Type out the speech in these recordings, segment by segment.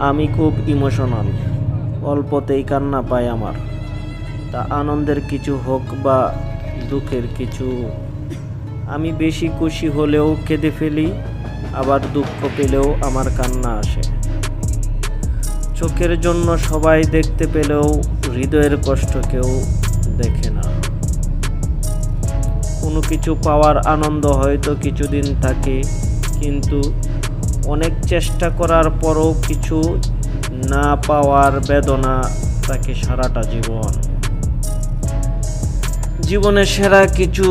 আমি খুব ইমোশনাল, অল্পতেই কান্না পায় আমার। তা আনন্দের কিছু হোক বা দুঃখের কিছু, আমি বেশি খুশি হলেও কেঁদে ফেলি, আবার দুঃখ পেলেও আমার কান্না আসে। চোখের জন্য সবাই দেখতে পেলেও হৃদয়ের কষ্ট কেউ দেখে না। কোনো কিছু পাওয়ার আনন্দ হয়তো কিছুদিন থাকে, কিন্তু অনেক চেষ্টা করার পরও কিছু না পাওয়ার বেদনা থাকে সারাটা জীবন। জীবনের সেরা কিছু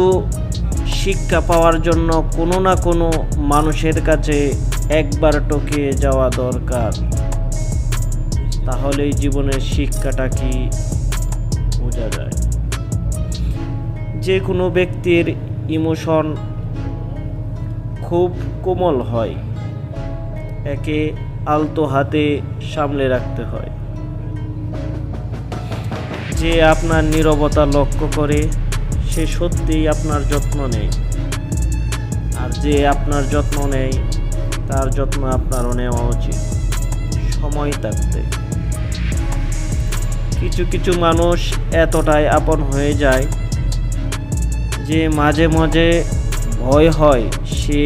শিক্ষা পাওয়ার জন্য কোনো না কোনো মানুষের কাছে একবার টকিয়ে যাওয়া দরকার, তাহলেই জীবনের শিক্ষাটা কি বোঝা যায়। যে কোনো ব্যক্তির ইমোশন খুব কোমল হয়, একে আলতো হাতে সামলে রাখতে হয়। যে আপনার নীরবতা লক্ষ্য করে সে সত্যিই আপনার যত্ন নেয়, আর যে আপনার যত্ন নেয় তার যত্ন আপনারও নেওয়া উচিত সময় থাকতে। কিছু কিছু মানুষ এতটাই আপন হয়ে যায় যে মাঝে মাঝে ভয় হয় সে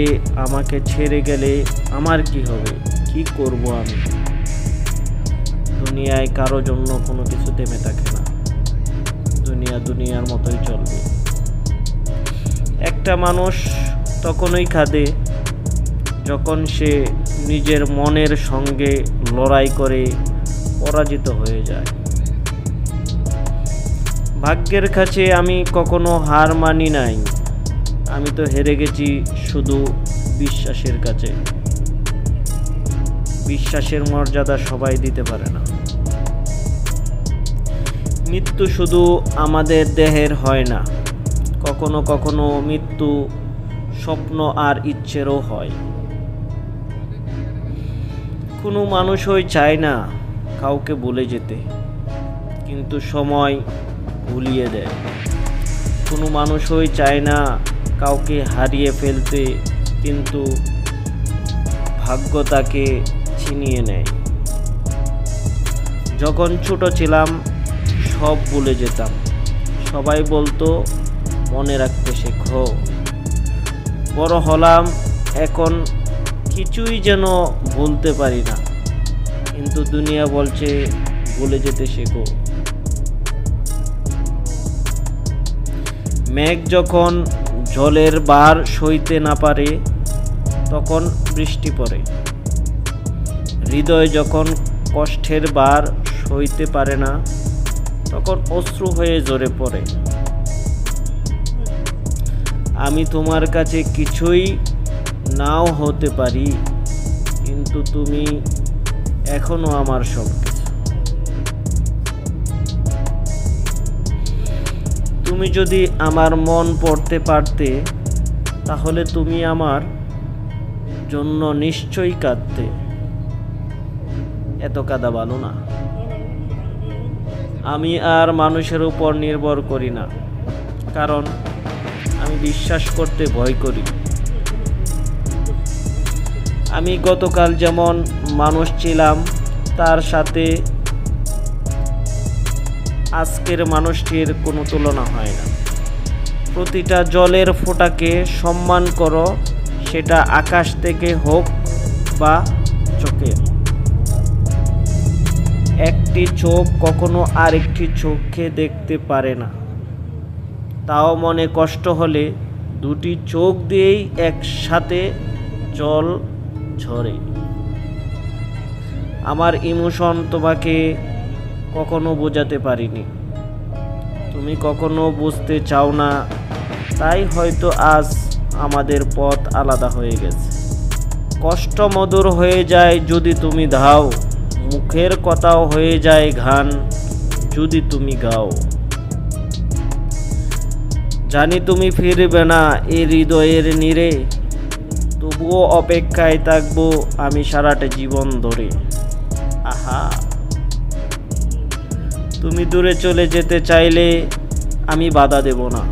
আমাকে ছেড়ে গেলে আমার কি হবে, কি করব আমি। দুনিয়ায় কারো জন্য কোনো কিছু থেমে থাকে না, দুনিয়া দুনিয়ার মতোই চলবে। একটা মানুষ তখনই কাঁদে যখন সে নিজের মনের সঙ্গে লড়াই করে পরাজিত হয়ে যায়। ভাগ্যের কাছে আমি কখনো হার মানি নাই, আমি তো হেরে গেছি শুধু বিশ্বাসের কাছে। বিশ্বাসের মর্যাদা সবাই দিতে পারে না। মৃত্যু শুধু আমাদের দেহের হয় না, কখনো কখনো মৃত্যু স্বপ্ন আর ইচ্ছেরও হয়। কোনো মানুষই চায় না কাউকে ভুলে যেতে, কিন্তু সময় ভুলিয়ে দেয়। কোনো মানুষই চায় না কাউকে হারিয়ে ফেলতে, কিন্তু ভাগ্য তাকে ছিনিয়ে নেয়। যখন ছোট ছিলাম সব ভুলে যেতাম, সবাই বলতো মনে রাখতে শেখো। বড় হলাম, এখন কিছুই যেন ভুলতে পারি না, কিন্তু দুনিয়া বলছে ভুলে যেতে শেখো। মেঘ যখন জলের ভার সইতে না পারে তখন বৃষ্টি পড়ে, হৃদয় যখন কষ্টের ভার সইতে পারে না তখন অশ্রু হয়ে ঝরে পড়ে। আমি তোমার কাছে কিছুই নাও হতে পারি, কিন্তু তুমি এখনো আমার সব কিছু। তুমি যদি আমার মন পড়তে পারতে, তাহলে তুমি আমার জন্য নিশ্চয়ই কাঁদতে। এত কাঁদা ভালো না। আমি আর মানুষের উপর নির্ভর করি না, কারণ আমি বিশ্বাস করতে ভয় করি। আমি গতকাল যেমন মানুষ ছিলাম, তার সাথে আজকের মানুষটির কোনো তুলনা হয় না। প্রতিটা জলের ফোঁটাকে সম্মান করো, সেটা আকাশ থেকে হোক বা চোখের। একটি চোখ কখনো আরেকটি চোখকে দেখতে পারে না, তাও মনে কষ্ট হলে দুটি চোখ দিয়েই একসাথে জল ঝরে। আমার ইমোশন তোমাকে কখনো বোঝাতে পারিনি, তুমি কখনো বুঝতে চাও না, তাই হয়তো আজ আমাদের পথ আলাদা হয়ে গেছে। কষ্ট মধুর হয়ে যায় যদি তুমি ধাও, মুখের কথাও হয়ে যায় গান যদি তুমি গাও। জানি তুমি ফিরবে না এই হৃদয়ের নীড়ে, তবুও অপেক্ষায় থাকবো আমি সারাটা জীবন ধরে। আহা, তুমি দূরে চলে যেতে চাইলে আমি বাধা দেব না।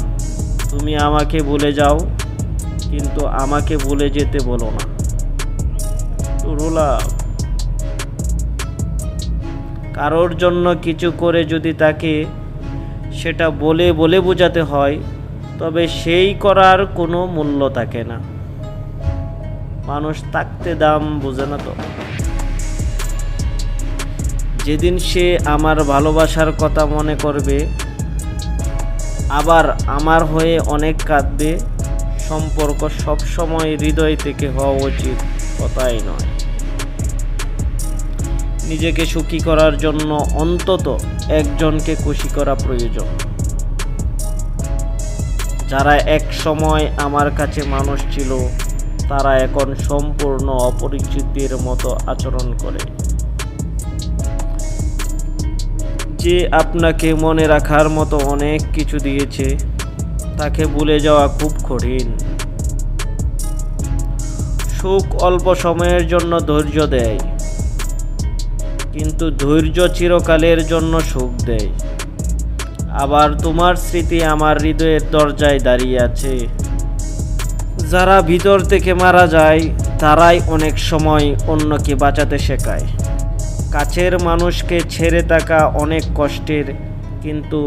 তুমি আমাকে ভুলে যাও, কিন্তু আমাকে ভুলে যেতে বলো না। টুরুলা। কারোর জন্য কিছু করে যদি তাকে সেটা বলে বলে বোঝাতে হয়, তবে সেই করার কোনো মূল্য থাকে না। মানুষ থাকতে দাম বোঝে না তো। যেদিন সে আমার ভালোবাসার কথা মনে করবে, আবার আমার হয়ে অনেক কাঁদবে, সম্পর্ক সবসময় হৃদয় থেকে হওয়া উচিত, কথাই নয়। নিজেকে সুখী করার জন্য অন্তত একজনকে খুশি করা প্রয়োজন। যারা এক সময় আমার কাছে মানুষ ছিল, তারা এখন সম্পূর্ণ অপরিচিতের মতো আচরণ করে। যে আপনাকে মনে রাখার মতো অনেক কিছু দিয়েছে, তাকে ভুলে যাওয়া খুব কঠিন। সুখ অল্প সময়ের জন্য ধৈর্য দেয়, কিন্তু ধৈর্য চিরকালের জন্য সুখ দেয়। আবার তোমার স্মৃতি আমার হৃদয়ের দরজায় দাঁড়িয়ে আছে। যারা ভিতর থেকে মারা যায়, তারাই অনেক সময় অন্যকে বাঁচাতে শেখায়। কাছের মানুষকে ছেড়ে থাকা অনেক কষ্টের, কিন্তু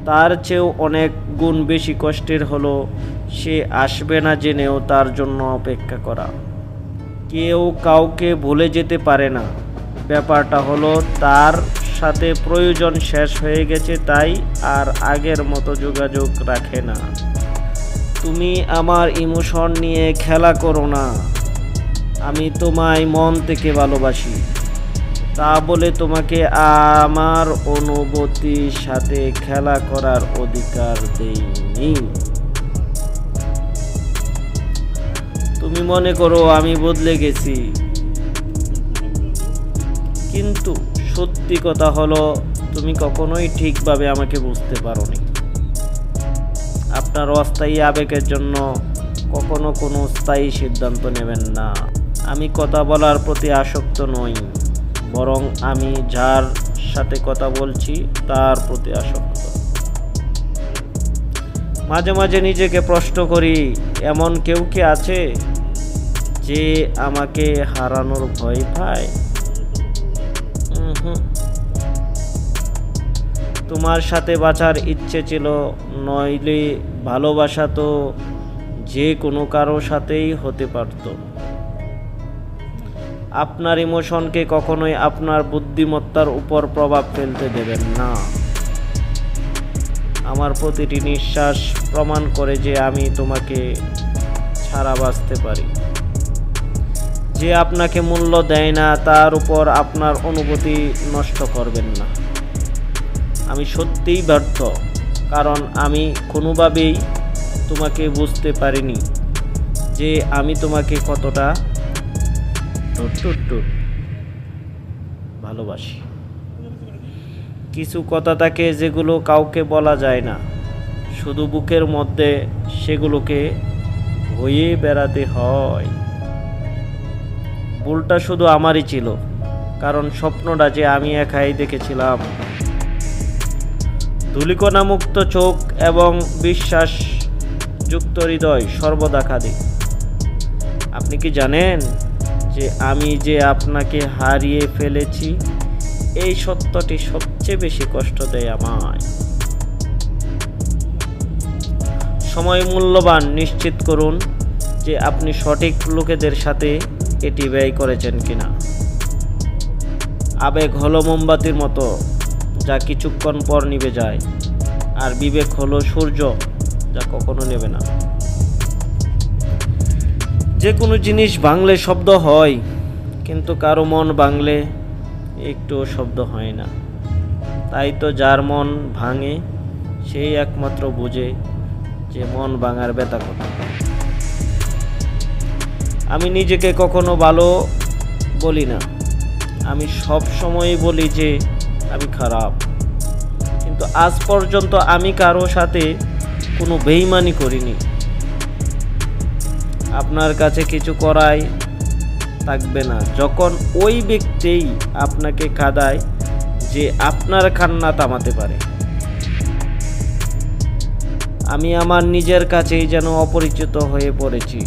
তার চেয়েও অনেক গুণ বেশি কষ্টের হলো সে আসবে না জেনেও তার জন্য অপেক্ষা করা। কেউ কাউকে ভুলে যেতে পারে না, ব্যাপারটা হলো তার সাথে প্রয়োজন শেষ হয়ে গেছে, তাই আর আগের মতো যোগাযোগ রাখে না। তুমি আমার ইমোশন নিয়ে খেলা করো না। আমি তোমায় মন থেকে ভালোবাসি, তা বলে তোমাকে আমার অনুভূতির সাথে খেলা করার অধিকার দেইনি। তুমি মনে করো আমি বদলে গেছি, কিন্তু সত্যি কথা হলো তুমি কখনোই ঠিকভাবে আমাকে বুঝতে পারোনি। আপনার অস্থায়ী আবেগের জন্য কখনো কোনো স্থায়ী সিদ্ধান্ত নেবেন না। আমি কথা বলার প্রতি আসক্ত নই, বরং আমি যার সাথে কথা বলছি তার প্রতি আসক্ত। মাঝে মাঝে নিজেকে প্রশ্ন করি, এমন কেউ কি আছে যে আমাকে হারানোর ভয় পায়? তোমার সাথে বাঁচার ইচ্ছে ছিল, নইলে ভালোবাসা তো যে কোনো কারো সাথেই হতে পারত। আপনার ইমোশনকে কখনোই আপনার বুদ্ধিমত্তার উপর প্রভাব ফেলতে দেবেন না। আমার প্রতিটি নিঃশ্বাস প্রমাণ করে যে আমি তোমাকে ছাড়া বাঁচতে পারি। যে আপনাকে মূল্য দেয় না, তার উপর আপনার অনুভূতি নষ্ট করবেন না। আমি সত্যিই ব্যর্থ, কারণ আমি কোনোভাবেই তোমাকে বুঝতে পারিনি যে আমি তোমাকে কতটা ভালোবাসি। কিছু কথা থাকে যেগুলো কাউকে বলা যায় না, শুধু বুকের মধ্যে সেগুলোকে হয়ে বেড়াতে হয়। ভুলটা শুধু আমারই ছিল, কারণ স্বপ্নটা যে আমি একাই দেখেছিলাম। ধূলিকণা মুক্ত চোখ এবং বিশ্বাসযুক্ত হৃদয় সর্বদা কাঁদে। আপনি কি জানেন যে আমি যে আপনাকে হারিয়ে ফেলেছি, এই সত্যটি সবচেয়ে বেশি কষ্ট দেয় আমায়। সময় মূল্যবান, নিশ্চিত করুন যে আপনি সঠিক লোকেদের সাথে এটি ব্যয় করেছেন কিনা। আবেগ হলো মোমবাতির মতো, যা কিছুক্ষণ পর নিভে যায়, আর বিবেক হলো সূর্য, যা কখনো নেবে না। যে কোনো জিনিস ভাঙলে শব্দ হয়, কিন্তু কারো মন ভাঙলে একটুও শব্দ হয় না। তাই তো যার মন ভাঙে সেই একমাত্র বোঝে যে মন ভাঙার ব্যথা কত। আমি নিজেকে কখনো ভালো বলি না, আমি সব সময় বলি যে আমি খারাপ। কিন্তু আজ পর্যন্ত আমি কারো সাথে কোনো বেইমানি করিনি। আপনার কাছে কিছু করাই থাকবে না যখন ওই ব্যক্তিই আপনাকে কাঁদায় যে আপনার কান্না থামাতে পারে। আমি আমার নিজের কাছেই যেন অপরিচিত হয়ে পড়েছি।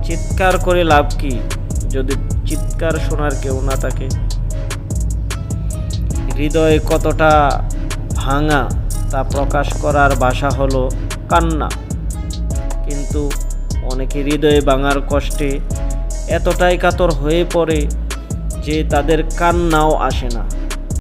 চিৎকার করে লাভ কি যদি চিৎকার শোনার কেউ না থাকে? হৃদয় কতটা ভাঙা তা প্রকাশ করার ভাষা হলো কান্না। কিন্তু অনেকে হৃদয়ে ভাঙার কষ্টে এতটাই কাতর হয়ে পড়ে যে তাদের কান্নাও আসে না।